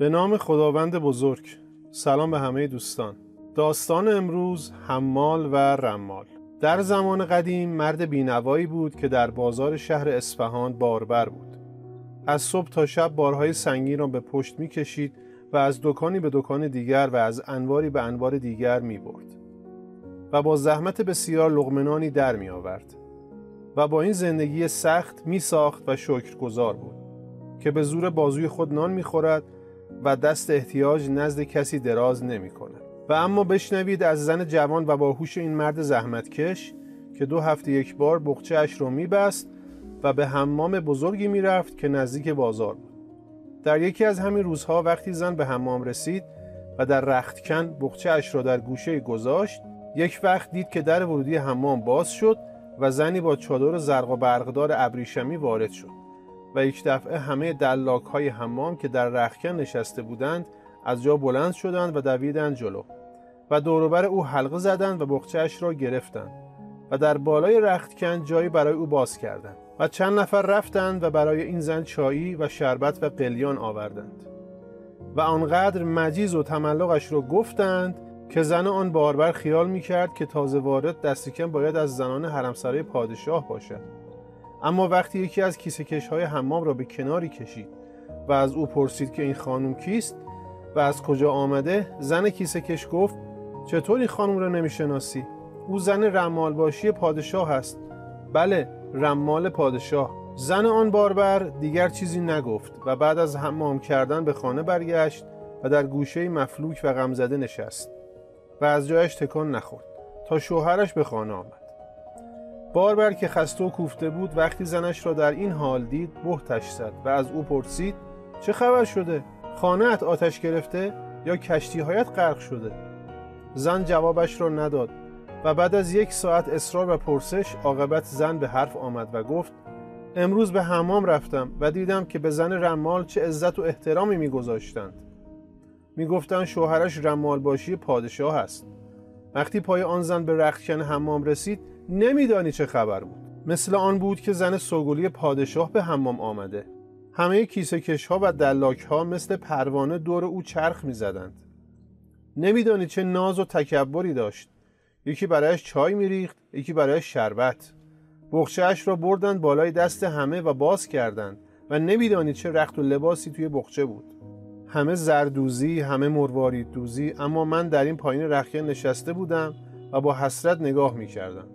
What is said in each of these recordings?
به نام خداوند بزرگ. سلام به همه دوستان. داستان امروز حمال و رمال. در زمان قدیم مرد بینوایی بود که در بازار شهر اصفهان باربر بود. از صبح تا شب بارهای سنگین را به پشت می کشید و از دکانی به دکان دیگر و از انباری به انبار دیگر می برد و با زحمت بسیار لقمه در می آورد و با این زندگی سخت می ساخت و شکرگزار بود که به زور بازوی خود نان می خورد و دست احتیاج نزد کسی دراز نمی کند. و اما بشنوید از زن جوان و باهوش این مرد زحمتکش که 2 هفته یک بار بقچه اش رو می بست و به حمام بزرگی می رفت که نزدیک بازار بود. در یکی از همین روزها وقتی زن به حمام رسید و در رختکن بقچه اش را در گوشه گذاشت، یک وقت دید که در ورودی حمام باز شد و زنی با چادر زرق و برقدار ابریشمی وارد شد و یک دفعه همه دلاک های حمام که در رختکن نشسته بودند از جا بلند شدند و دویدند جلو و دور و بر او حلقه زدند و بقچه اش را گرفتند و در بالای رختکن جایی برای او باز کردند و چند نفر رفتند و برای این زن چایی و شربت و قلیان آوردند و آنقدر مجیز و تملقش را گفتند که زن آن باربر خیال می‌کرد که تازه وارد دست کم باید از زنان حرمسرای پادشاه باشد. اما وقتی یکی از کیسه‌کش‌های حمام را به کناری کشید و از او پرسید که این خانم کیست و از کجا آمده، زن کیسه‌کش گفت چطور این خانم را نمی‌شناسی؟ او زن رمالباشی پادشاه است. بله، رمال پادشاه. زن آن باربر دیگر چیزی نگفت و بعد از حمام کردن به خانه برگشت و در گوشه مفلوک و غمزده نشست و از جایش تکان نخورد تا شوهرش به خانه آمد. باربر که خسته و کوفته بود وقتی زنش را در این حال دید بهتش زد و از او پرسید چه خبر شده؟ خانه‌ات آتش گرفته یا کشتی‌هایت غرق شده؟ زن جوابش را نداد و بعد از 1 ساعت اصرار و پرسش عاقبت زن به حرف آمد و گفت امروز به حمام رفتم و دیدم که به زن رمال چه عزت و احترامی می‌گذاشتند. می‌گفتند شوهرش رمالباشی پادشاه است. وقتی پای آن زن به رختکن حمام رسید نمیدانی چه خبر بود. مثل آن بود که زن سوگلی پادشاه به حمام آمده. همه کیسه‌کش‌ها و دلاک‌ها مثل پروانه دور او چرخ می‌زدند. نمیدانی چه ناز و تکبری داشت. یکی برایش چای می‌ریخت، یکی برایش شربت. بقچه‌اش را بردند بالای دست همه و باز کردند و نمیدانی چه رخت و لباسی توی بقچه بود. همه زردوزی، همه مروارید دوزی، اما من در این پایین رختکن نشسته بودم و با حسرت نگاه می‌کردم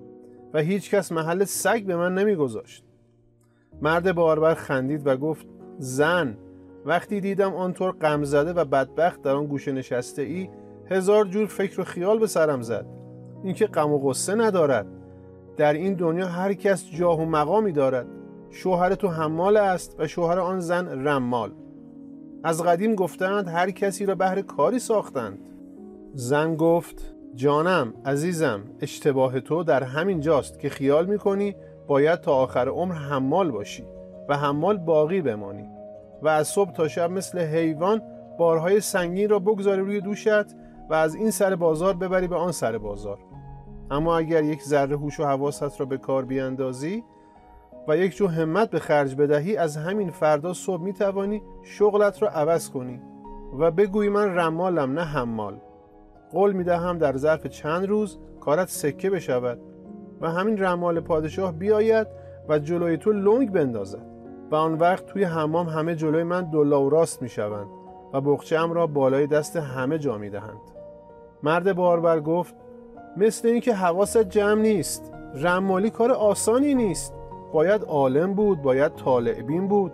و هیچ کس محل سگ به من نمی‌گذاشت. مرد باربر خندید و گفت زن، وقتی دیدم آنطور غمزده و بدبخت در آن گوشه نشسته ای 1000 جور فکر و خیال به سرم زد. اینکه غم و غصه ندارد. در این دنیا هر کس جاه و مقامی دارد. شوهر تو حمال است و شوهر آن زن رمال. از قدیم گفتند هر کسی را بهر کاری ساختند. زن گفت جانم، عزیزم، اشتباه تو در همین جاست که خیال میکنی باید تا آخر عمر حمال باشی و حمال باقی بمانی و از صبح تا شب مثل حیوان بارهای سنگین را بگذاری روی دوشت و از این سر بازار ببری به آن سر بازار. اما اگر یک ذره هوش و حواست را به کار بیاندازی و یک جو همت به خرج بدهی، از همین فردا صبح میتوانی شغلت را عوض کنی و بگویی من رمالم نه حمال. قول میدهم در ظرف چند روز کارت سکه بشود و همین رمال پادشاه بیاید و جلوی تو لنگ بندازد و آن وقت توی حمام همه جلوی من دولا و راست میشوند و بقچه‌ام را بالای دست همه جا میدهند. مرد باربر گفت مثل این که حواست جمع نیست. رمالی کار آسانی نیست. باید عالم بود، باید طالع بین بود،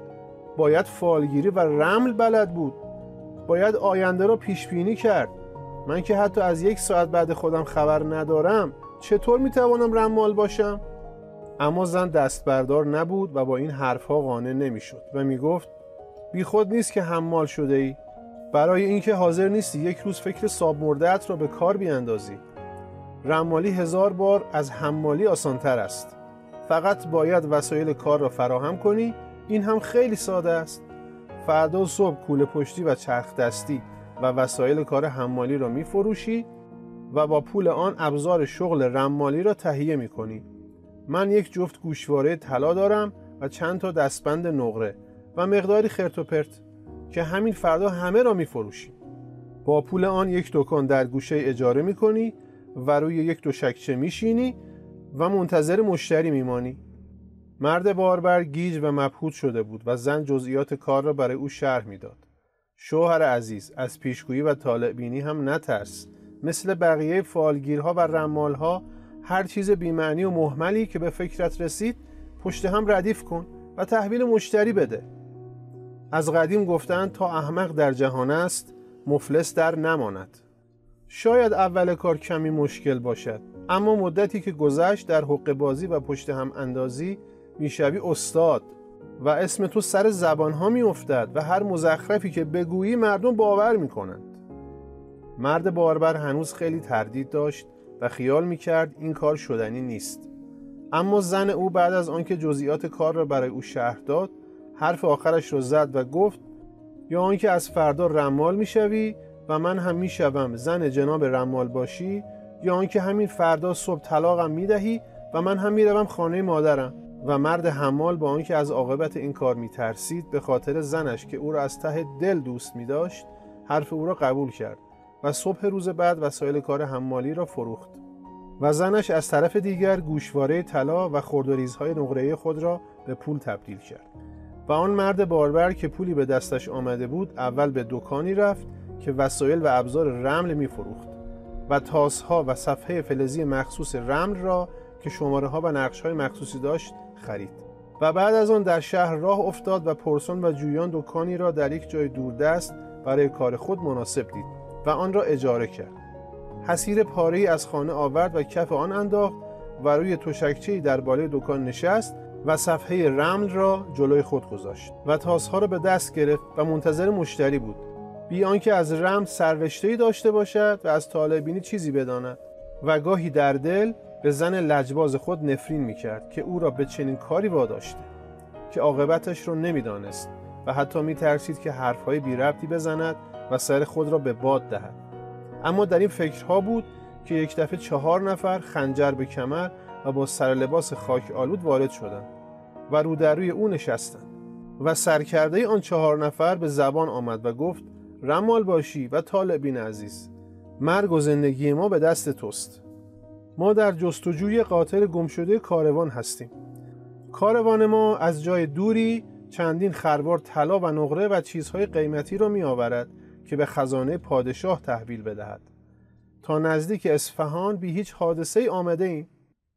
باید فالگیری و رمل بلد بود، باید آینده را پیش بینی کرد. من که حتی از 1 ساعت بعد خودم خبر ندارم چطور میتوانم رمال باشم؟ اما زن دست بردار نبود و با این حرفها قانع نمیشد و میگفت بی خود نیست که حمال شده ای. برای اینکه حاضر نیستی 1 روز فکر ساب مرده‌ات را به کار بیاندازی. رمالی 1000 بار از حمالی آسانتر است. فقط باید وسایل کار را فراهم کنی. این هم خیلی ساده است. فردا صبح کوله پشتی و چرخ دستی و وسایل کار حمالی را می فروشی و با پول آن ابزار شغل رمالی را تهیه می کنی. من 1 جفت گوشواره طلا دارم و چند تا دستبند نقره و مقداری خرت و پرت. که همین فردا همه را می‌فروشیم. با پول آن یک دکان در گوشه اجاره می‌کنی و روی یک دوشکچه می‌شینی و منتظر مشتری می‌مانی. مرد باربر گیج و مبهوت شده بود و زن جزئیات کار را برای او شرح می‌داد. شوهر عزیز، از پیشگویی و طالع بینی هم نترس. مثل بقیه فالگیرها و رمالها هر چیز بی‌معنی و مهملی که به فکرت رسید پشت هم ردیف کن و تحویل مشتری بده. از قدیم گفتند تا احمق در جهان است مفلس در نماند. شاید اول کار کمی مشکل باشد، اما مدتی که گذشت در حقه بازی و پشت هم اندازی میشوی استاد و اسم تو سر زبانها میافتد و هر مزخرفی که بگویی مردم باور میکنند. مرد باربر هنوز خیلی تردید داشت و خیال میکرد این کار شدنی نیست. اما زن او بعد از آنکه جزئیات کار را برای او شرح داد، حرف آخرش را زد و گفت یا آنکه از فردا رمال میشوی و من هم میشوم زن جناب رمال باشی، یا آنکه همین فردا صبح طلاقم میدهی و من هم میروم خانه مادرم. و مرد حمال با آنکه از عاقبت این کار میترسید به خاطر زنش که او را از ته دل دوست میداشت حرف او را قبول کرد و صبح روز بعد وسایل کار حمالی را فروخت و زنش از طرف دیگر گوشواره طلا و خردوریزهای نقره‌ای خود را به پول تبدیل کرد. و آن مرد باربر که پولی به دستش آمده بود اول به دکانی رفت که وسایل و ابزار رمل می‌فروخت و تاس‌ها و صفحه فلزی مخصوص رمل را که شماره‌ها و نقش‌های مخصوصی داشت خرید و بعد از آن در شهر راه افتاد و پرسون و جویان دکانی را در یک جای دوردست برای کار خود مناسب دید و آن را اجاره کرد. حصیر پاره‌ای از خانه آورد و کف آن انداخت و روی تشکچه‌ای در بالای دکان نشست و صفحه رمل را جلوی خود گذاشت و تاس‌ها را به دست گرفت و منتظر مشتری بود، بی آنکه از رمل سررشته‌ای داشته باشد و از طالع بینی چیزی بداند. و گاهی در دل به زن لجباز خود نفرین می‌کرد که او را به چنین کاری واداشته که عاقبتش را نمی‌دانست و حتی می‌ترسید که حرف‌های بی‌ربطی بزند و سر خود را به باد دهد. اما در این فکرها بود که یک دفعه 4 نفر خنجر به کمر و با سر لباس خاک آلود وارد شدند و رو در روی او نشستند و سرکرده آن 4 نفر به زبان آمد و گفت رمال باشی و طالع بین عزیز، مرگ و زندگی ما به دست توست. ما در جستجوی قاتل گمشده کاروان هستیم. کاروان ما از جای دوری چندین خروار طلا و نقره و چیزهای قیمتی را می آورد که به خزانه پادشاه تحویل بدهد. تا نزدیک اصفهان بی هیچ حادثه‌ای آمده ایم،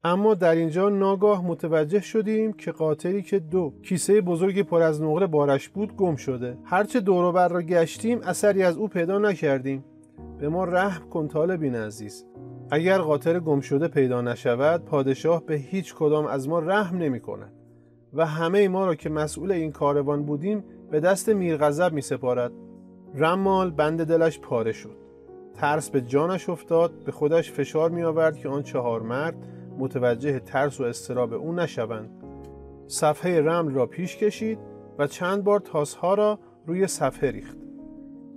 اما در اینجا ناگاه متوجه شدیم که قاطری که 2 کیسه بزرگ پر از نقره بارش بود گم شده. هرچه دور و بر را گشتیم اثری از او پیدا نکردیم. به ما رحم کن طالع بین عزیز. اگر قاطر گم شده پیدا نشود پادشاه به هیچ کدام از ما رحم نمی کند و همه ما را که مسئول این کاروان بودیم به دست میرغضب می سپارد. رمال بند دلش پاره شد. ترس به جانش افتاد، به خودش فشار می آورد که آن 4 مرد متوجه ترس و اضطراب او نشوند. صفحه رمل را پیش کشید و چند بار تاس‌ها را روی صفحه ریخت،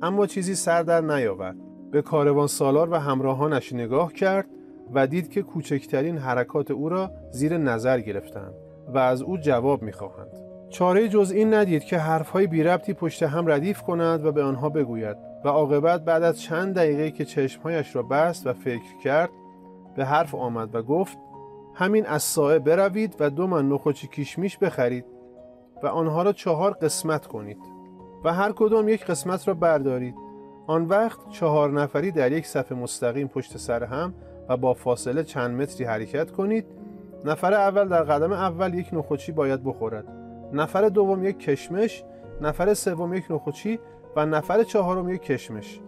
اما چیزی سر در نیاورد. به کاروان سالار و همراهانش نگاه کرد و دید که کوچکترین حرکات او را زیر نظر گرفتند و از او جواب می‌خواهند. چاره جز این ندید که حرف‌های بی‌ربطی پشت هم ردیف کند و به آنها بگوید و عاقبت بعد از چند دقیقه که چشمهایش را بست و فکر کرد به حرف آمد و گفت همین از سایه بروید و 2 من نخوچی کشمیش بخرید و آنها را 4 قسمت کنید و هر کدام یک قسمت را بردارید. آن وقت 4 نفری در یک صف مستقیم پشت سر هم و با فاصله چند متری حرکت کنید. نفر اول در قدم اول یک نخوچی باید بخورد، نفر دوم یک کشمش، نفر سوم یک نخوچی و نفر چهارم یک کشمش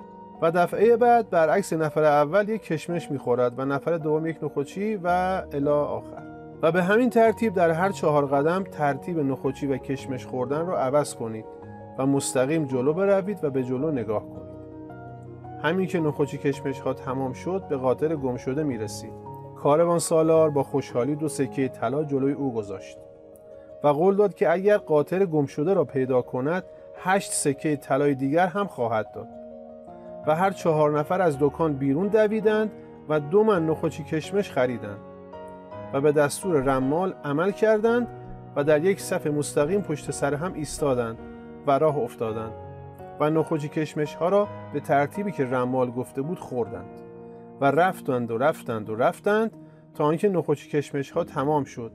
و دفعه بعد برعکس نفر اول یک کشمش میخورد و نفر دوم یک نخوچی و الی آخر. و به همین ترتیب در هر 4 قدم ترتیب نخوچی و کشمش خوردن را عوض کنید و مستقیم جلو بروید و به جلو نگاه کنید. همین که نخوچی کشمش ها تمام شد به قاطر گم شده میرسید. کاروان سالار با خوشحالی 2 سکه طلا جلوی او گذاشت و قول داد که اگر قاطر گم شده را پیدا کند 8 سکه طلای دیگر هم خواهد داد. و هر 4 نفر از دکان بیرون دویدند و 2 من نخوچی کشمش خریدند و به دستور رمال عمل کردند و در یک صف مستقیم پشت سر هم ایستادند و راه افتادند. و نخوچ کشمش ها را به ترتیبی که رمال گفته بود خوردند و رفتند تا اینکه نخوچ کشمش ها تمام شد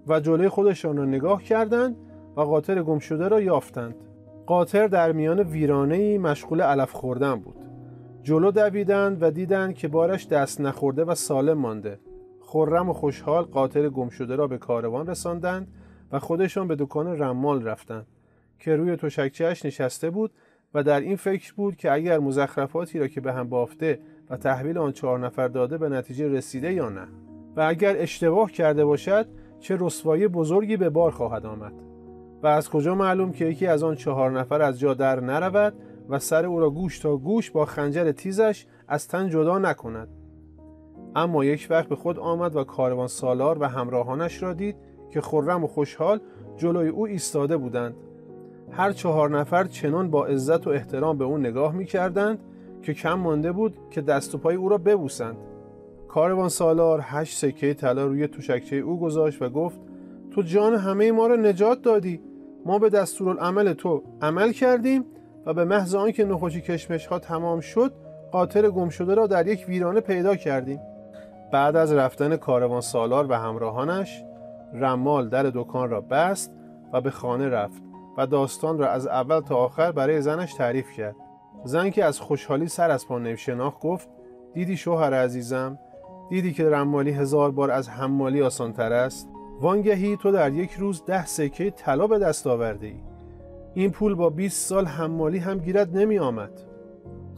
و جلوی خودشان را نگاه کردند و قاطر گم شده را یافتند. قاطر در میان ویرانه‌ای مشغول علف خوردن بود. جلو دویدند و دیدند که بارش دست نخورده و سالم مانده. خرم و خوشحال قاطر گم شده را به کاروان رساندند و خودشان به دکان رمال رفتند که روی تشکچه‌اش نشسته بود و در این فکر بود که اگر مزخرفاتی را که به هم بافته و تحویل آن 4 نفر داده به نتیجه رسیده یا نه، و اگر اشتباه کرده باشد چه رسوایی بزرگی به بار خواهد آمد و از کجا معلوم که یکی از آن 4 نفر از جا در نرود و سر او را گوش تا گوش با خنجر تیزش از تن جدا نکند. اما یک وقت به خود آمد و کاروان سالار و همراهانش را دید که خرم و خوشحال جلوی او ایستاده بودند. هر 4 نفر چنان با عزت و احترام به او نگاه می کردند که کم مانده بود که دست و پای او را ببوسند. کاروان سالار 8 سکه طلا روی تشکچه او گذاشت و گفت: تو جان همه ما را نجات دادی. ما به دستورالعمل تو عمل کردیم و به محض آنکه نخوچ کشمش ها تمام شد قاطر گم شده را در یک ویرانه پیدا کردیم. بعد از رفتن کاروان سالار و همراهانش، رمال در دکان را بست و به خانه رفت و داستان را از اول تا آخر برای زنش تعریف کرد. زن که از خوشحالی سر از پا نمی‌شناخت گفت: دیدی شوهر عزیزم، دیدی که رمالی 1000 بار از حمالی آسان‌تر است؟ وانگهی تو در یک روز 10 سکه طلا به دست آورده ای. این پول با 20 سال حمالی هم گیرد نمی آمد.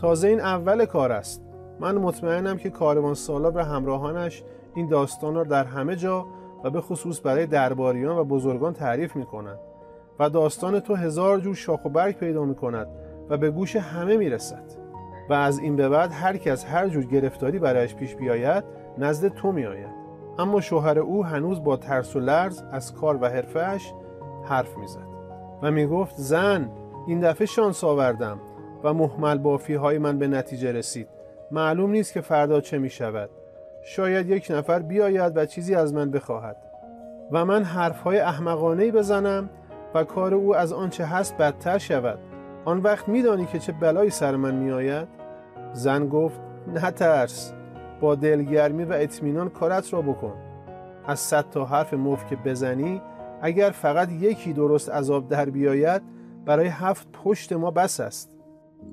تازه این اول کار است. من مطمئنم که کاروان سالار و همراهانش این داستان را در همه جا و به خصوص برای درباریان و بزرگان تعریف می کنند و داستان تو 1000 جور شاخ و برگ پیدا می کند و به گوش همه می رسد و از این به بعد هر کس هر جور گرفتاری برایش پیش بیاید نزد تو می آید. اما شوهر او هنوز با ترس و لرز از کار و حرفه‌اش حرف می زد و می گفت: زن، این دفعه شانس آوردم و مهمل بافی های من به نتیجه رسید. معلوم نیست که فردا چه می شود. شاید یک نفر بیاید و چیزی از من بخواهد و من حرفهای احمقانه‌ای بزنم و کار او از آنچه هست بدتر شود. آن وقت می دانی که چه بلایی سر من می آید؟ زن گفت: نترس، با دلگرمی و اطمینان کارت را بکن. از 100 تا حرف مفت که بزنی، اگر فقط یکی درست از آب در بیاید برای 7 پشت ما بس است.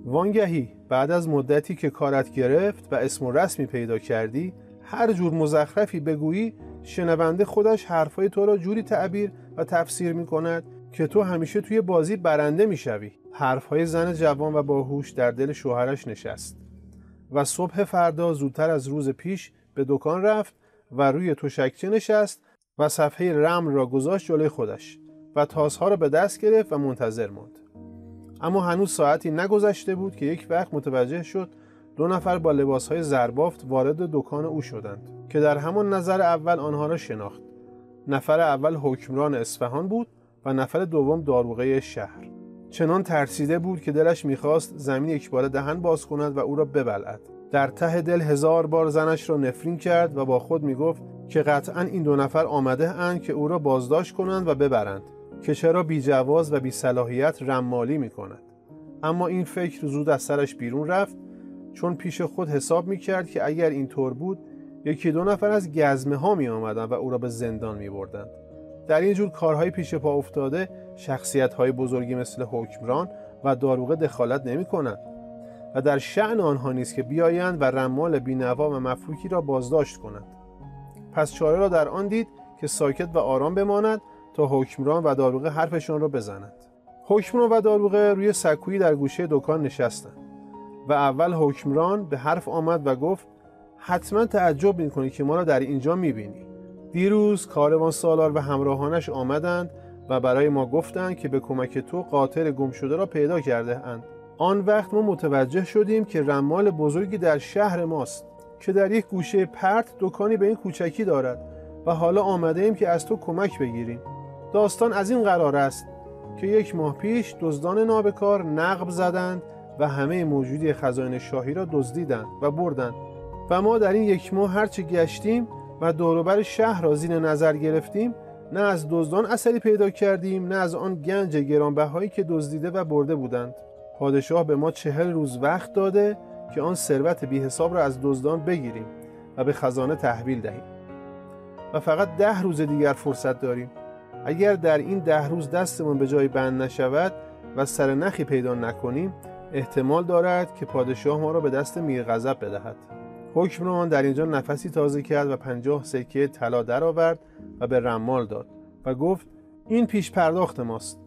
وانگهی بعد از مدتی که کارت گرفت و اسم و رسمی پیدا کردی، هر جور مزخرفی بگویی شنونده خودش حرفای تو را جوری تعبیر و تفسیر می کند که تو همیشه توی بازی برنده می شوی. حرفهای زن جوان و باهوش در دل شوهرش نشست و صبح فردا زودتر از روز پیش به دکان رفت و روی تشکچه نشست و صفحه رمل را گذاشت جلوی خودش و تاس‌ها را به دست گرفت و منتظر ماند. اما هنوز ساعتی نگذشته بود که یک وقت متوجه شد 2 نفر با لباسهای زربافت وارد دکان او شدند که در همان نظر اول آنها را شناخت. نفر اول حکمران اصفهان بود و نفر دوم داروغه شهر. چنان ترسیده بود که دلش می‌خواست زمین یکباره دهن باز کند و او را ببلعد. در ته دل 1000 بار زنش را نفرین کرد و با خود می‌گفت که قطعاً این 2 نفر آمده اند که او را بازداشت کنند و ببرند که چرا بی‌جواز و بی‌صلاحیت رمالی می‌کند. اما این فکر زود از سرش بیرون رفت، چون پیش خود حساب می‌کرد که اگر اینطور بود 1-2 نفر از گزمه ها می‌آمدند و او را به زندان می‌بردند. در این جور کارهای پیش پا افتاده شخصیت‌های بزرگی مثل حکمران و داروغه دخالت نمی‌کنند و در شأن آنها نیست که بیایند و رمال بی‌نوا و مفلوکی را بازداشت کنند. پس چاره را در آن دید که ساکت و آرام بماند تا حکمران و داروغه حرفشان را بزنند. حکمران و داروغه روی سکویی در گوشه دکان نشستند و اول حکمران به حرف آمد و گفت: حتما تعجب می‌کنی که ما را در اینجا می‌بینی. دیروز کاروان سالار و همراهانش آمدند و برای ما گفتند که به کمک تو قاطر گم شده را پیدا کرده اند. آن وقت ما متوجه شدیم که رمال بزرگی در شهر ماست که در یک گوشه پرت دکانی به این کوچکی دارد و حالا آمده ایم که از تو کمک بگیریم. داستان از این قرار است که 1 ماه پیش دزدان نابکار نقب زدند و همه موجودی خزانه شاهی را دزدیدند و بردند و ما در این 1 ماه هرچه گشتیم و دور و بر شهر را زیر نظر گرفتیم، نه از دزدان اثری پیدا کردیم نه از آن گنج گرانبهایی که دزدیده و برده بودند. پادشاه به ما 40 روز وقت داده که آن ثروت بی حساب را از دزدان بگیریم و به خزانه تحویل دهیم و فقط 10 روز دیگر فرصت داریم. اگر در این 10 روز دستمون به جای بند نشود و سر نخی پیدا نکنیم، احتمال دارد که پادشاه ما را به دست میرغضب بدهد. حکمران در اینجا نفسی تازه کرد و 50 سکه طلا درآورد و به رمال داد و گفت این پیش پرداخت ماست.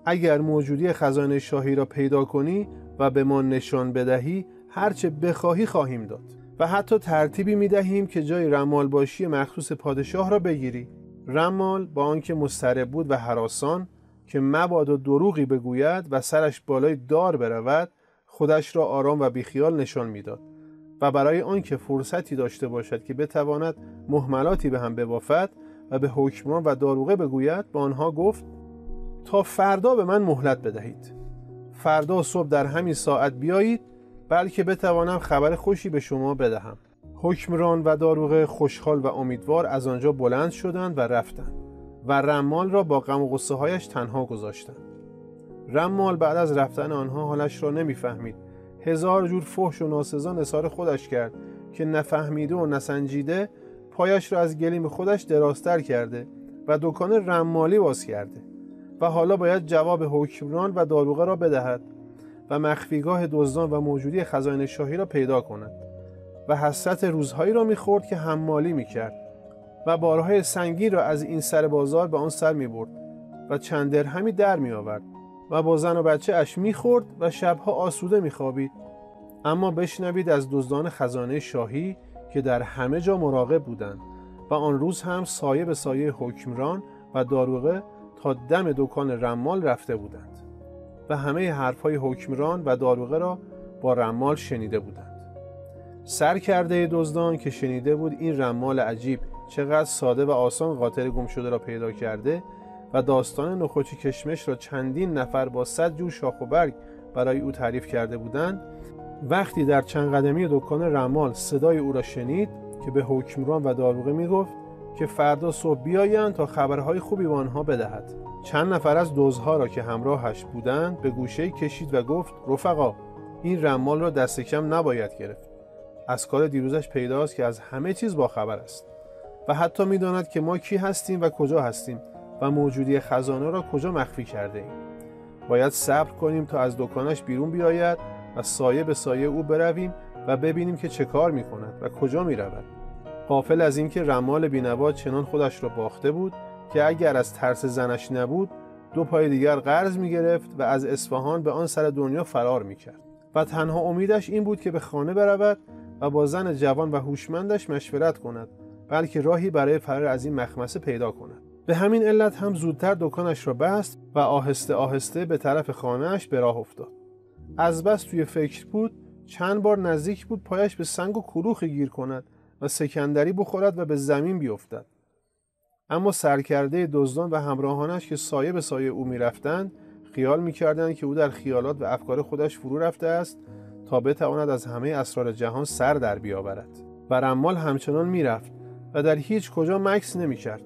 اگر موجودی خزانه شاهی را پیدا کنی و به ما نشان بدهی، هرچه بخواهی خواهیم داد و حتی ترتیبی میدهیم که جای رمال باشی مخصوص پادشاه را بگیری. رمال با آنکه مضطرب بود و هراسان که مبادا دروغی بگوید و سرش بالای دار برود، خودش را آرام و بیخیال نشان میداد و برای آنکه فرصتی داشته باشد که بتواند مهملاتی به هم ببافد و به حکمران و داروغه بگوید، به آنها گفت تا فردا به من مهلت بدهید. فردا صبح در همین ساعت بیایید، بلکه بتوانم خبر خوشی به شما بدهم. حکمران و داروغه خوشحال و امیدوار از آنجا بلند شدند و رفتند و رمال را با غم و غصه هایش تنها گذاشتند. رمال بعد از رفتن آنها حالش را نمیفهمید. 1000 جور فحش و ناسزا نثار خودش کرد که نفهمیده و نسنجیده پایش را از گلیم خودش درازتر کرده و دکان رمالی باز کرده و حالا باید جواب حکمران و داروغه را بدهد و مخفیگاه دزدان و موجودی خزانه شاهی را پیدا کند و حسرت روزهایی را می‌خورد که حمالی می‌کرد و بارهای سنگین را از این سر بازار به آن سر می‌برد و چند درهمی در می‌آورد و با زن و بچه اش می‌خورد و شبها آسوده می‌خوابید. اما بشنوید از دزدان خزانه شاهی که در همه جا مراقب بودند و آن روز هم سایه به سایه حکمران و داروغه تا دم دکان رمال رفته بودند و همه حرفهای حکمران و داروغه را با رمال شنیده بودند. سرکرده دزدان که شنیده بود این رمال عجیب چقدر ساده و آسان قاتل گم شده را پیدا کرده و داستان نخوچ کشمش را چندین نفر با 100 جور شاخ و برگ برای او تعریف کرده بودند، وقتی در چند قدمی دکان رمال صدای او را شنید که به حکمران و داروغه میگفت که فردا صبح بیایند تا خبرهای خوبی به آنها بدهد. چند نفر از دزدها را که همراهش بودند به گوشه کشید و گفت رفقا، این رمال را دست کم نباید گرفت. از کار دیروزش پیداست که از همه چیز با خبر است و حتی میداند که ما کی هستیم و کجا هستیم و موجودی خزانه را کجا مخفی کرده ایم. باید صبر کنیم تا از دکانش بیرون بیاید و سایه به سایه او برویم و ببینیم که چه کار می کند و کجا می رود. غافل از اینکه رمال بینوا چنان خودش را باخته بود که اگر از ترس زنش نبود 2 پای دیگر قرض می گرفت و از اصفهان به آن سر دنیا فرار می کرد و تنها امیدش این بود که به خانه برود و با زن جوان و هوشمندش مشورت کند، بلکه راهی برای فرار از این مخمصه پیدا کند. به همین علت هم زودتر دکانش را بست و آهسته آهسته به طرف خانه‌اش به راه افتاد. از بس توی فکر بود چند بار نزدیک بود پایش به سنگ و کلوخ گیر کند و سکندری بخورد و به زمین بیفتد. اما سرکرده دزدان و همراهانش که سایه به سایه او می‌رفتند خیال می‌کردند که او در خیالات و افکار خودش فرو رفته است تا بتواند از همه اسرار جهان سر در بیاورد. و رمال همچنان می‌رفت و در هیچ کجا مکث نمی‌کرد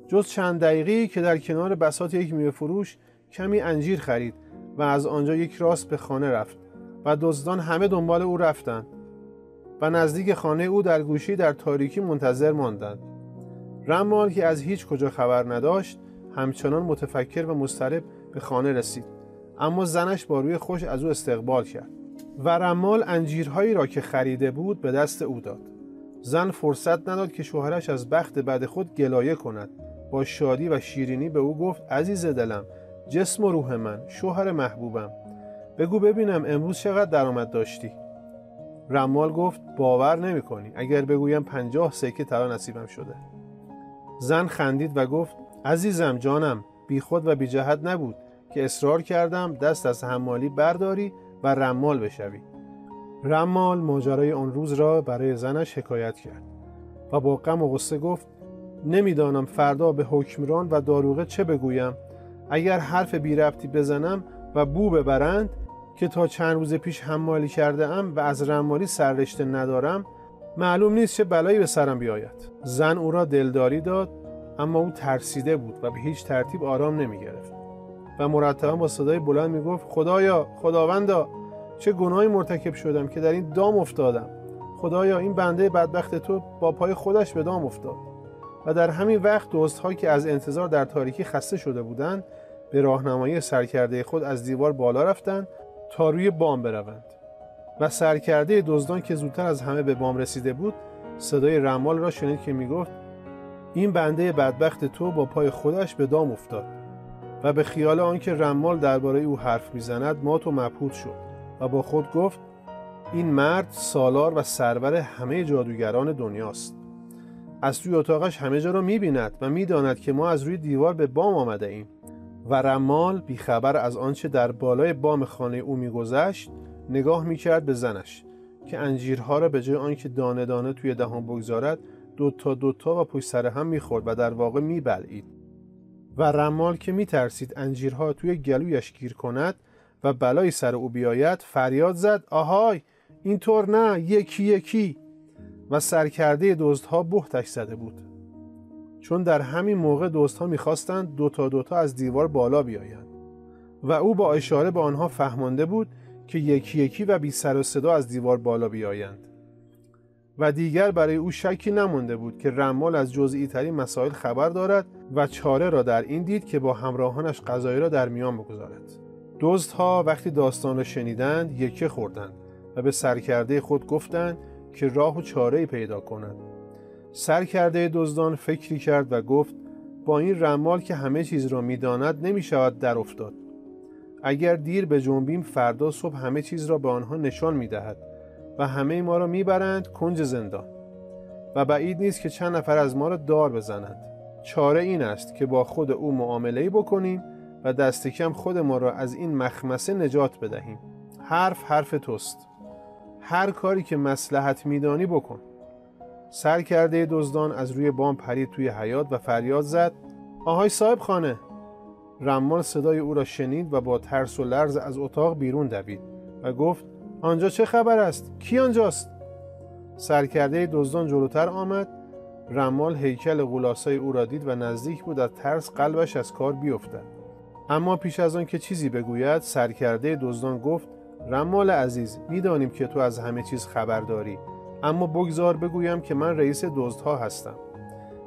جز چند دقیقه‌ای که در کنار بساط یک میوه فروش کمی انجیر خرید و از آنجا یک راست به خانه رفت و دزدان همه دنبال او رفتند و نزدیک خانه او در گوشی در تاریکی منتظر ماندند. رمال که از هیچ کجا خبر نداشت همچنان متفکر و مضطرب به خانه رسید، اما زنش با روی خوش از او استقبال کرد و رمال انجیرهایی را که خریده بود به دست او داد. زن فرصت نداد که شوهرش از بخت بد خود گلایه کند. با شادی و شیرینی به او گفت عزیز دلم، جسم و روح من، شوهر محبوبم، بگو ببینم امروز چقدر درآمد داشتی؟ رمال گفت باور نمی کنی اگر بگویم 50 سکه طلا نصیبم شده. زن خندید و گفت عزیزم جانم، بی خود و بی جهت نبود که اصرار کردم دست از حمالی برداری و رمال بشوی. رمال ماجرای آن روز را برای زنش حکایت کرد و با غم و غصه گفت نمیدانم فردا به حکمران و داروغه چه بگویم. اگر حرف بی ربطی بزنم و بو ببرند که تا چند روز پیش حمالی کرده ام و از رمالی سررشته ندارم، معلوم نیست چه بلایی به سرم بیاید. زن او را دلداری داد، اما او ترسیده بود و به هیچ ترتیب آرام نمی گرفت و مرتبا با صدای بلند میگفت خدایا، خداوندا، چه گناهی مرتکب شدم که در این دام افتادم. خدایا، این بنده بدبخت تو با پای خودش به دام افتاد. و در همین وقت دزدها که از انتظار در تاریکی خسته شده بودند به راهنمایی سرکرده خود از دیوار بالا رفتند تا روی بام بروند. و سرکرده دزدان که زودتر از همه به بام رسیده بود صدای رمال را شنید که میگفت این بنده بدبخت تو با پای خودش به دام افتاد. و به خیال آنکه رمال درباره او حرف میزند مات و مبهوت شد و با خود گفت این مرد سالار و سرور همه جادوگران دنیاست. از توی اتاقش همه جا را می‌بیند و می‌داند که ما از روی دیوار به بام آمده ایم. و رمال بیخبر از آنچه در بالای بام خانه او می‌گذشت نگاه می‌کرد به زنش که انجیرها را به جای آنکه دانه دانه توی دهان بگذارد دوتا و پشت سر هم می‌خورد و در واقع می‌بلعید. و رمال که می‌ترسید انجیرها توی گلویش گیر کند و بلایی سر او بیاید فریاد زد آهای، اینطور نه، یکی یکی. و سرکرده دزدها بهتش زده بود، چون در همین موقع دزدها می‌خواستند دوتا از دیوار بالا بیایند و او با اشاره به آنها فهمانده بود که یکی یکی و بی سر و صدا از دیوار بالا بیایند. و دیگر برای او شکی نمانده بود که رمال از جزئی ترین مسائل خبر دارد و چاره را در این دید که با همراهانش قضایی را در میان بگذارد. دزدها وقتی داستان را شنیدند یکه خوردند و به سرکرده خود گفتند که راه و چاره‌ای پیدا کند. سرکرده دزدان فکری کرد و گفت با این رمال که همه چیز را می‌داند نمی‌شود در افتاد. اگر دیر به جنبیم فردا صبح همه چیز را به آنها نشان می‌دهد و همه ما را می‌برند کنج زندان و بعید نیست که چند نفر از ما را دار بزنند. چاره این است که با خود او معامله‌ای بکنیم و دست کم خود ما را از این مخمسه نجات بدهیم. حرف توست. هر کاری که مصلحت میدانی بکن. سرکرده دزدان از روی بام پرید توی حیاط و فریاد زد آهای صاحب خانه. رمال صدای او را شنید و با ترس و لرز از اتاق بیرون دوید و گفت آنجا چه خبر است؟ کی آنجاست؟ سرکرده دزدان جلوتر آمد. رمال هیکل غولاسای او را دید و نزدیک بود از ترس قلبش از کار بیفتد. اما پیش از آن که چیزی بگوید سرکرده دزدان گفت رمال عزیز، میدانیم که تو از همه چیز خبر داری، اما بگذار بگویم که من رئیس دزدها هستم.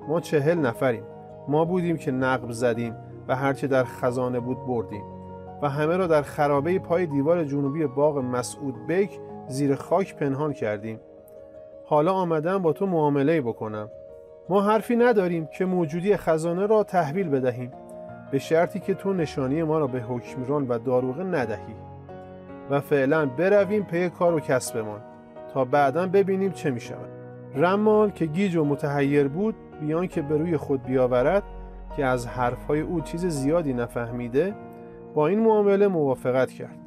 ما 40 نفریم. ما بودیم که نقب زدیم و هرچه در خزانه بود بردیم و همه را در خرابه پای دیوار جنوبی باغ مسعود بیک زیر خاک پنهان کردیم. حالا آمدم با تو معامله‌ای بکنم. ما حرفی نداریم که موجودی خزانه را تحویل بدهیم به شرطی که تو نشانی ما را به حکمران و داروغه ندهی و فعلا برویم پی کار و کسبمان تا بعداً ببینیم چه می شود. رمال که گیج و متحیر بود بیان که به روی خود بیاورد که از حرفهای او چیز زیادی نفهمیده با این معامله موافقت کرد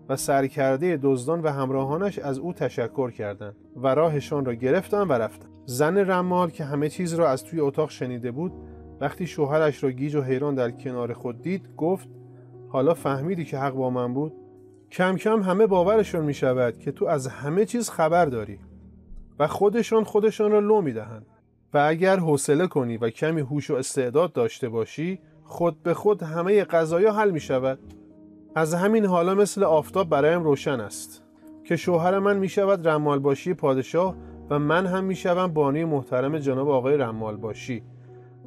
و سرکرده دزدان و همراهانش از او تشکر کردند و راهشان را گرفتند و رفتند. زن رمال که همه چیز را از توی اتاق شنیده بود وقتی شوهرش را گیج و حیران در کنار خود دید گفت حالا فهمیدی که حق با من بود؟ کم کم همه باورشون می شود که تو از همه چیز خبر داری و خودشان را لو می دهند و اگر حوصله کنی و کمی هوش و استعداد داشته باشی خود به خود همه قضایا حل می شود. از همین حالا مثل آفتاب برایم روشن است که شوهر من می شود رمال باشی پادشاه و من هم می شوم بانی محترم جناب آقای رمال باشی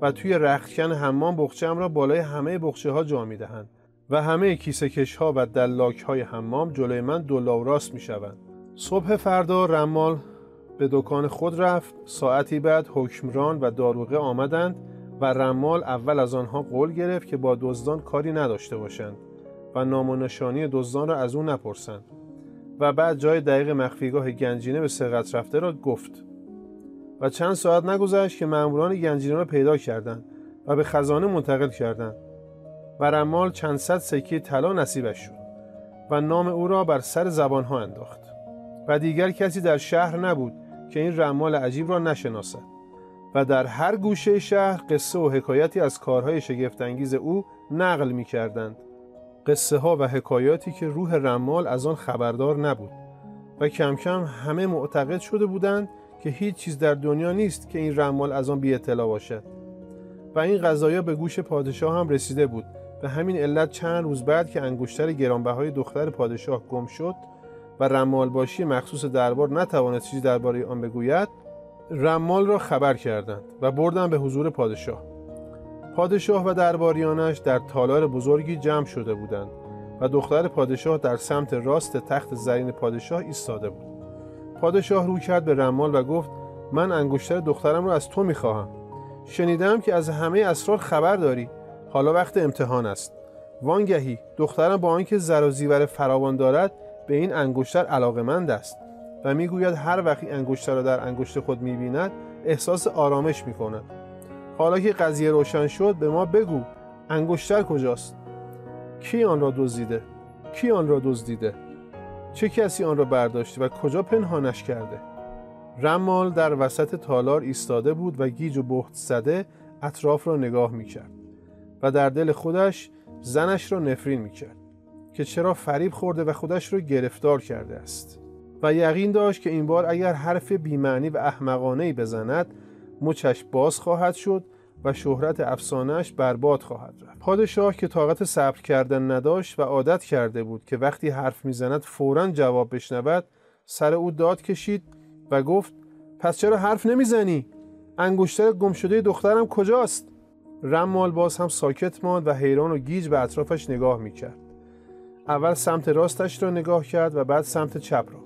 و توی رختکن حمام بخچه‌ام را بالای همه بخچه ها جا می دهند و همه کیسه کش ها و دلاک های حمام جلوی من دولا و راست می شوند. صبح فردا رمال به دکان خود رفت. ساعتی بعد حکمران و داروغه آمدند و رمال اول از آنها قول گرفت که با دزدان کاری نداشته باشند و نام و نشانی دزدان را از او نپرسند و بعد جای دقیق مخفیگاه گنجینه به سرقت رفته را گفت و چند ساعت نگذشت که ماموران گنجینه را پیدا کردند و به خزانه منتقل کردند و رمال چند صد سکه طلا نصیبش شد و نام او را بر سر زبانها انداخت و دیگر کسی در شهر نبود که این رمال عجیب را نشناسد و در هر گوشه شهر قصه و حکایتی از کارهای شگفت‌انگیز او نقل می کردند. قصه ها و حکایاتی که روح رمال از آن خبردار نبود و کم کم همه معتقد شده بودند که هیچ چیز در دنیا نیست که این رمال از آن بی اطلاع باشد و این قضایا به گوش پادشاه هم رسیده بود به همین علت چند روز بعد که انگشتر گرانبهای دختر پادشاه گم شد و رمال باشی مخصوص دربار نتوانست چیزی درباره آن بگوید، رمال را خبر کردند و بردند به حضور پادشاه. پادشاه و درباریانش در تالار بزرگی جمع شده بودند و دختر پادشاه در سمت راست تخت زرین پادشاه ایستاده بود. پادشاه رو کرد به رمال و گفت: من انگشتر دخترم را از تو می‌خواهم. شنیدم که از همه اسرار خبر داری. حالا وقت امتحان است. وانگهی دخترم با آنکه زر و زیور فراوان دارد به این انگشتر علاقه‌مند است و میگوید هر وقت این انگشتر را در انگشت خود می‌بیند احساس آرامش می‌کند. حالا که قضیه روشن شد به ما بگو انگشتر کجاست؟ کی آن را دزدیده؟ کی آن را دزدیده؟ چه کسی آن را برداشته و کجا پنهانش کرده؟ رمال در وسط تالار ایستاده بود و گیج و بهت زده اطراف را نگاه می‌کرد و در دل خودش زنش را نفرین می‌کرد که چرا فریب خورده و خودش را گرفتار کرده است و یقین داشت که این بار اگر حرف بی‌معنی و احمقانه‌ای بزند مچش باز خواهد شد و شهرت افسانه‌اش برباد خواهد رفت. پادشاه که طاقت صبر کردن نداشت و عادت کرده بود که وقتی حرف میزند فوراً جواب بشنود، سر او داد کشید و گفت: پس چرا حرف نمیزنی؟ انگشتر گم شده دخترم کجاست؟ رمال باز هم ساکت ماند و حیران و گیج به اطرافش نگاه میکرد. اول سمت راستش را نگاه کرد و بعد سمت چپ را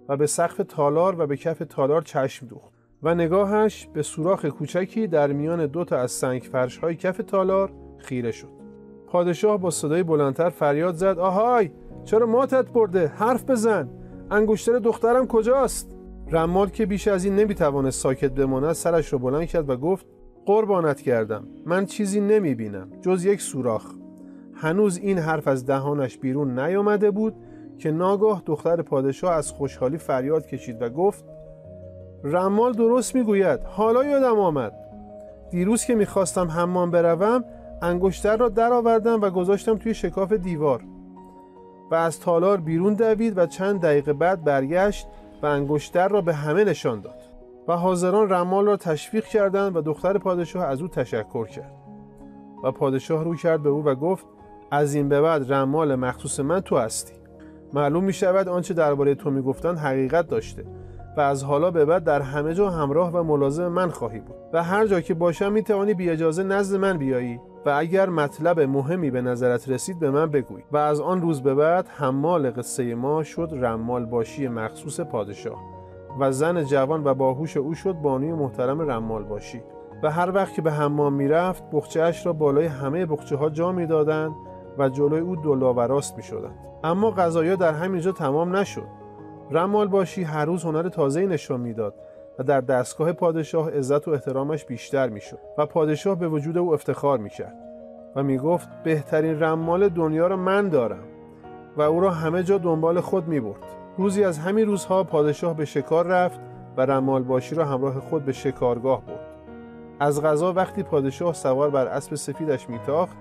و به سقف تالار و به کف تالار چشم دوخت و نگاهش به سوراخ کوچکی در میان دو تا از سنگ فرش‌های کف تالار خیره شد. پادشاه با صدای بلندتر فریاد زد: آهای! چرا ماتت برده؟ حرف بزن! انگشتر دخترم کجاست؟ رمال که بیش از این نمیتوانست ساکت بماند سرش را بلند کرد و گفت: قربانت کردم، من چیزی نمیبینم جز یک سوراخ. هنوز این حرف از دهانش بیرون نیامده بود که ناگاه دختر پادشاه از خوشحالی فریاد کشید و گفت: رمال درست میگوید، حالا یادم آمد. دیروز که میخواستم حمام بروم انگشتر را درآوردم و گذاشتم توی شکاف دیوار و از تالار بیرون دوید و چند دقیقه بعد برگشت و انگشتر را به همه نشان داد و حاضران رمال را تشویق کردند و دختر پادشاه از او تشکر کرد و پادشاه رو کرد به او و گفت: از این به بعد رمال مخصوص من تو هستی. معلوم می شود آنچه درباره تو میگفتند حقیقت داشته و از حالا به بعد در همه جا همراه و ملازم من خواهی بود و هر جا که باشم می توانی بی اجازه نزد من بیایی و اگر مطلب مهمی به نظرت رسید به من بگوی. و از آن روز به بعد حمال قصه ما شد رمال باشی مخصوص پادشاه و زن جوان و باهوش او شد بانوی محترم رمال باشی و هر وقت که به حمام میرفت بخچه‌اش را بالای همه بخچه‌ها جا میدادند و جلوی او دولا و راست میشدند. اما قضایا در همینجا تمام نشد. رمال باشی هر روز هنر تازه‌ای نشان میداد و در دستگاه پادشاه عزت و احترامش بیشتر میشد و پادشاه به وجود او افتخار میکرد و میگفت بهترین رمال دنیا را من دارم و او را همه جا دنبال خود میبرد. روزی از همین روزها پادشاه به شکار رفت و رمال باشی را همراه خود به شکارگاه برد. از قضا وقتی پادشاه سوار بر اسب سفیدش میتاخت،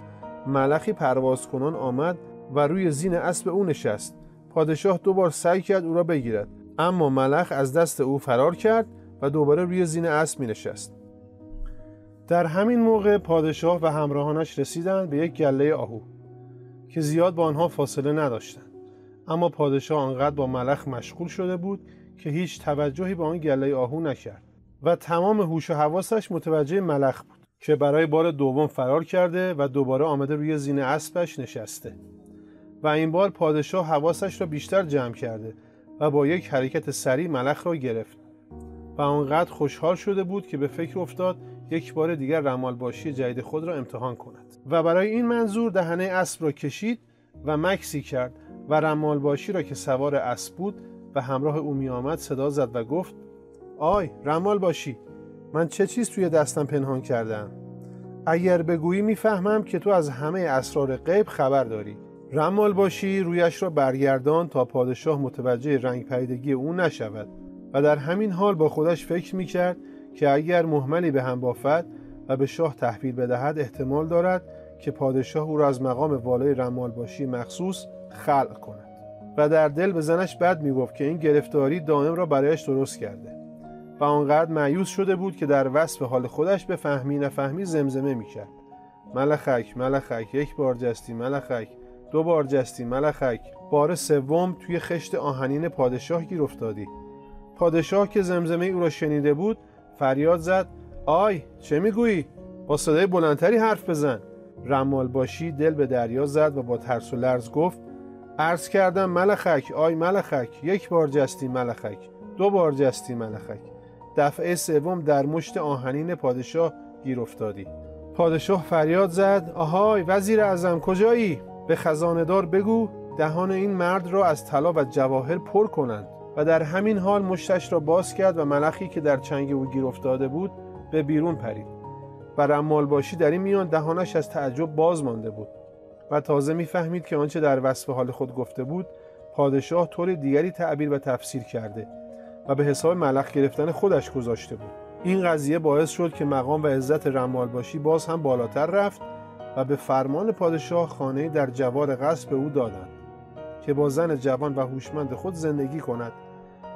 ملخی پرواز کنان آمد و روی زین اسب او نشست. پادشاه دوبار سعی کرد او را بگیرد، اما ملخ از دست او فرار کرد و دوباره روی زین اسب می نشست. در همین موقع پادشاه و همراهانش رسیدند به یک گله آهو که زیاد با آنها فاصله نداشتند، اما پادشاه آنقدر با ملخ مشغول شده بود که هیچ توجهی به آن گله آهو نکرد و تمام هوش و حواسش متوجه ملخ بود که برای بار دوم فرار کرده و دوباره آمده روی زین اسبش نشسته. و این بار پادشاه حواسش را بیشتر جمع کرده و با یک حرکت سریع ملخ را گرفت و آنقدر خوشحال شده بود که به فکر افتاد یک بار دیگر رمال باشی جدید خود را امتحان کند و برای این منظور دهنه اسب را کشید و مکسی کرد و رمال باشی را که سوار اسب بود و همراه او می آمد صدا زد و گفت: آی رمال باشی، من چه چیز توی دستم پنهان کردم؟ اگر بگویی میفهمم که تو از همه اسرار غیب خبر داری. رمال باشی رویش را برگردان تا پادشاه متوجه رنگ پریدگی او نشود و در همین حال با خودش فکر میکرد که اگر مهملی به هم بافد و به شاه تحویل بدهد احتمال دارد که پادشاه او را از مقام والای رمال باشی مخصوص خلع کند و در دل به زنش بد میگفت که این گرفتاری دائم را برایش درست کرده و آنقدر مایوس شده بود که در وصف حال خودش به فهمی نفهمی زمزمه میکرد: ملخک ملخک، 1 بار جستی ملخک، 2 بار جستی ملخک. بار سوم توی خشت آهنین پادشاه گیر افتادی. پادشاه که زمزمه او را شنیده بود فریاد زد: آی چه میگویی؟ با صدای بلندتری حرف بزن. رمال باشی دل به دریا زد و با ترس و لرز گفت: عرض کردم ملخک، آی ملخک، 1 بار جستی ملخک، 2 بار جستی ملخک. دفعه سوم در مشت آهنین پادشاه گیر افتادی. پادشاه فریاد زد: آهای وزیر اعظم کجایی؟ به خزانه‌دار بگو دهان این مرد را از طلا و جواهر پر کنند. و در همین حال مشتش را باز کرد و ملخی که در چنگ او گیر افتاده بود به بیرون پرید و رمال باشی در این میان دهانش از تعجب باز مانده بود و تازه میفهمید که آنچه در وصف حال خود گفته بود پادشاه طور دیگری تعبیر و تفسیر کرده و به حساب ملخ گرفتن خودش گذاشته بود. این قضیه باعث شد که مقام و عزت رمال باشی باز هم بالاتر رفت و به فرمان پادشاه خانه‌ای در جوار قصر به او دادند که با زن جوان و هوشمند خود زندگی کند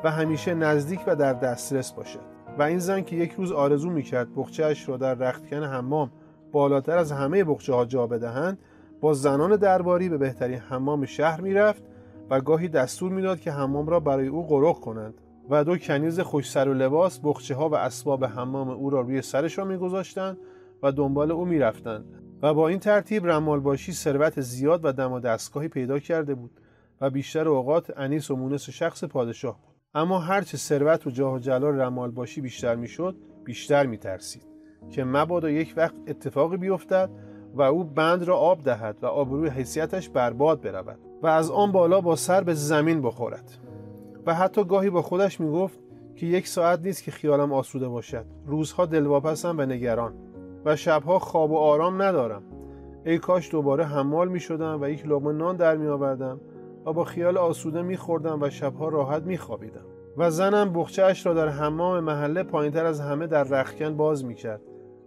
و همیشه نزدیک و در دسترس باشد. و این زن که یک روز آرزو می‌کرد بقچه‌اش را در رختکن حمام بالاتر از همه بقچه‌ها جا بدهند، با زنان درباری به بهترین حمام شهر می‌رفت و گاهی دستور می‌داد که حمام را برای او قرق کنند و 2 کنیز خوش سر و لباس بقچه‌ها و اسباب حمام او را روی سرشان می‌گذاشتند و دنبال او می‌رفتند و با این ترتیب رمال باشی ثروت زیاد و دم و دستگاهی پیدا کرده بود و بیشتر اوقات انیس و مونس شخص پادشاه بود. اما هرچه ثروت و جاه و جلال رمال باشی بیشتر میشد بیشتر میترسید که مبادا یک وقت اتفاقی بیفتد و او بند را آب دهد و آبروی حیثیتش برباد برود و از آن بالا با سر به زمین بخورد. و حتی گاهی با خودش میگفت که 1 ساعت نیست که خیالم آسوده باشد، روزها دلواپسم و نگران و شبها خواب و آرام ندارم. ای کاش دوباره حمال میشدم و 1 لقمه نان در میآوردم و با خیال آسوده میخوردم و شبها راحت میخوابیدم. و زنم بخچه‌اش را در حمام محله پایینتر از همه در رختکن باز میکرد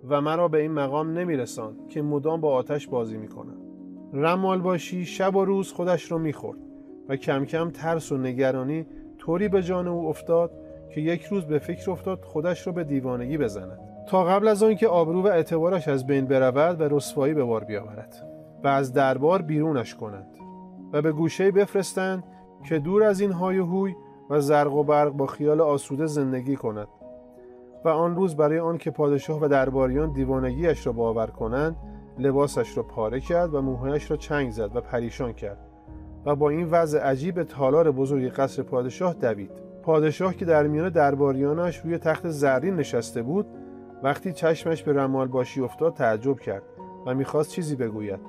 و مرا به این مقام نمیرساند که مدام با آتش بازی میکنم. رمال باشی شب و روز خودش را میخورد و کم کم ترس و نگرانی طوری به جان او افتاد که یک روز به فکر افتاد خودش را به دیوانگی بزند تا قبل از آن که آبرو و اعتبارش از بین برود و رسوایی به بار بیاورد و از دربار بیرونش کنند و به گوشه‌ای بفرستند که دور از این های و هوی و زرق و برق با خیال آسوده زندگی کند. و آن روز برای آن که پادشاه و درباریان دیوانگیش را باور کنند لباسش را پاره کرد و موهایش را چنگ زد و پریشان کرد و با این وضع عجیب تالار بزرگ قصر پادشاه دوید. پادشاه که در میان درباریانش روی تخت زرین نشسته بود وقتی چشمش به رمال باشی افتاد تعجب کرد و میخواست چیزی بگوید،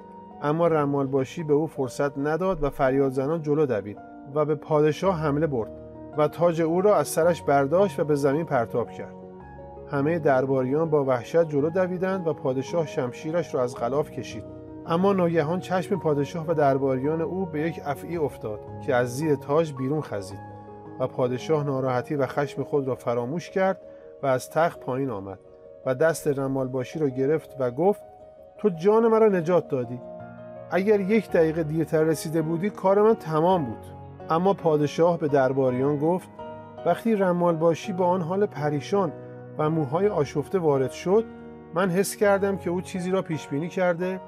اما رمال باشی به او فرصت نداد و فریاد زنان جلو دوید و به پادشاه حمله برد و تاج او را از سرش برداشت و به زمین پرتاب کرد. همه درباریان با وحشت جلو دویدند و پادشاه شمشیرش را از غلاف کشید. اما ناگهان چشم پادشاه و درباریان او به یک افعی افتاد که از زیر تاج بیرون خزید و پادشاه ناراحتی و خشم خود را فراموش کرد و از تخت پایین آمد و دست رمال باشی را گرفت و گفت: تو جان مرا نجات دادی. اگر 1 دقیقه دیرتر رسیده بودی کار من تمام بود. اما پادشاه به درباریان گفت: وقتی رمال باشی با آن حال پریشان و موهای آشفته وارد شد من حس کردم که او چیزی را پیش بینی کرده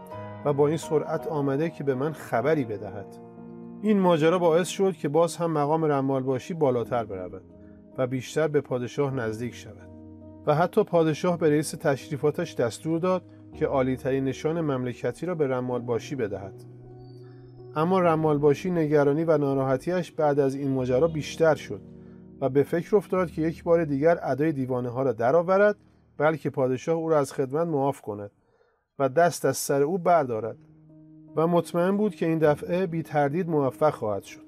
و با این سرعت آمده که به من خبری بدهد. این ماجرا باعث شد که باز هم مقام رمال باشی بالاتر برود و بیشتر به پادشاه نزدیک شود و حتی پادشاه به رئیس تشریفاتش دستور داد که عالی‌ترین نشان مملکتی را به رمال باشی بدهد. اما رمال باشی نگرانی و ناراحتیش بعد از این ماجرا بیشتر شد و به فکر افتاد که 1 بار دیگر ادای دیوانه ها را درآورد، بلکه پادشاه او را از خدمت معاف کند و دست از سر او بردارد و مطمئن بود که این دفعه بی تردید موفق خواهد شد.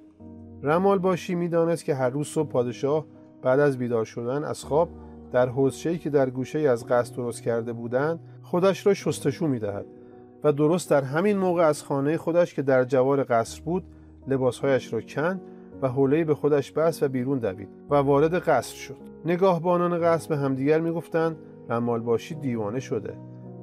رمال باشی می‌دانست که هر روز صبح پادشاه بعد از بیدار شدن از خواب در حوضچه‌ای که در گوشه‌ای از قصر درست کرده بودند خودش را شستشو می‌دهد و درست در همین موقع از خانه خودش که در جوار قصر بود لباسهایش را کند و حوله‌ای به خودش بست و بیرون دوید و وارد قصر شد. نگاهبانان قصر به همدیگر می‌گفتند رمال باشی دیوانه شده،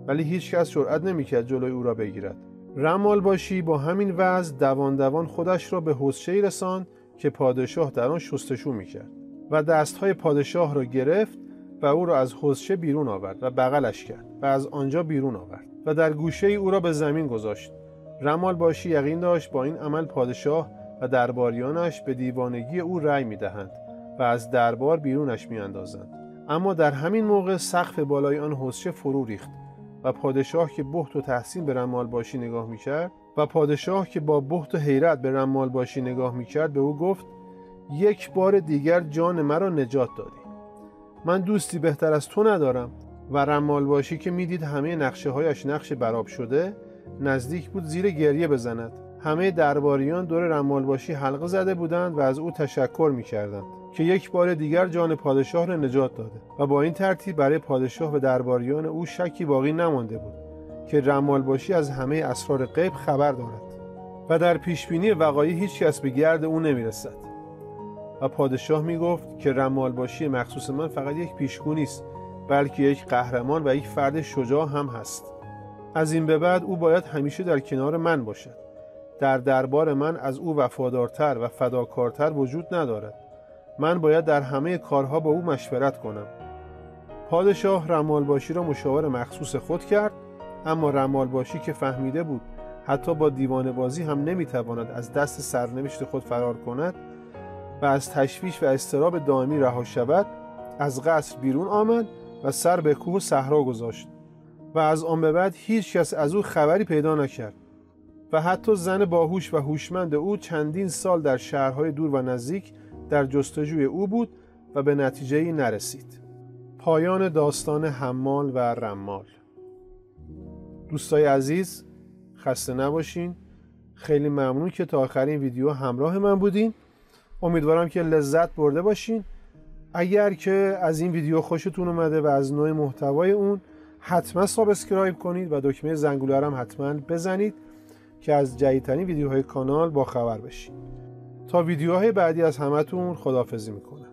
ولی هیچ کس جرئت نمی‌کرد جلوی او را بگیرد. رمال باشی با همین وضع دوان دوان خودش را به حوضچه‌ای رساند که پادشاه در آن شستشو می‌کرد و دست‌های پادشاه را گرفت و او را از حوضچه بیرون آورد و بغلش کرد و از آنجا بیرون آورد و در گوشه او را به زمین گذاشت. رمال باشی یقین داشت با این عمل پادشاه و درباریانش به دیوانگی او رأی می‌دهند و از دربار بیرونش می‌اندازند. اما در همین موقع سقف بالای آن حوضچه فرو ریخت و پادشاه که بهت و تحسین به رمال باشی نگاه می‌کرد به رمال باشی نگاه می‌کرد به او گفت: یک بار دیگر جان مرا نجات دادی. من دوستی بهتر از تو ندارم. و رمال باشی که میدید همه نقشه‌هایش نقش براب شده، نزدیک بود زیر گریه بزند. همه درباریان دور رمال باشی حلقه زده بودند و از او تشکر می‌کردند که یک بار دیگر جان پادشاه را نجات داده و با این ترتیب برای پادشاه و درباریان او شکی باقی نمانده بود که رمال باشی از همه اسرار غیب خبر دارد و در پیشبینی وقایع هیچ کس به گرد او نمی‌رسد. و پادشاه میگفت که رمال باشی مخصوص من فقط یک پیشگو نیست، بلکه یک قهرمان و یک فرد شجاع هم هست. از این به بعد او باید همیشه در کنار من باشد. در دربار من از او وفادارتر و فداکارتر وجود ندارد. من باید در همه کارها با او مشورت کنم. پادشاه رمال باشی را مشاور مخصوص خود کرد، اما رمال باشی که فهمیده بود حتی با دیوانه بازی هم نمیتواند از دست سرنوشت خود فرار کند و از تشویش و اضطراب دائمی رها شود، از قصر بیرون آمد و سر به کوه و صحرا گذاشت و از آن به بعد هیچ کس از او خبری پیدا نکرد و حتی زن باهوش و هوشمند او چندین سال در شهرهای دور و نزدیک در جستجوی او بود و به نتیجه‌ای نرسید. پایان داستان حمال و رمال. دوستای عزیز، خسته نباشین. خیلی ممنون که تا آخرین ویدیو همراه من بودین. امیدوارم که لذت برده باشین. اگر که از این ویدیو خوشتون اومده و از نوع محتوای اون، حتما سابسکرایب کنید و دکمه زنگوله رو هم حتما بزنید که از جدیدترین ویدیوهای کانال با خبر بشید. تا ویدیوهای بعدی از همتون خداحافظی میکنم.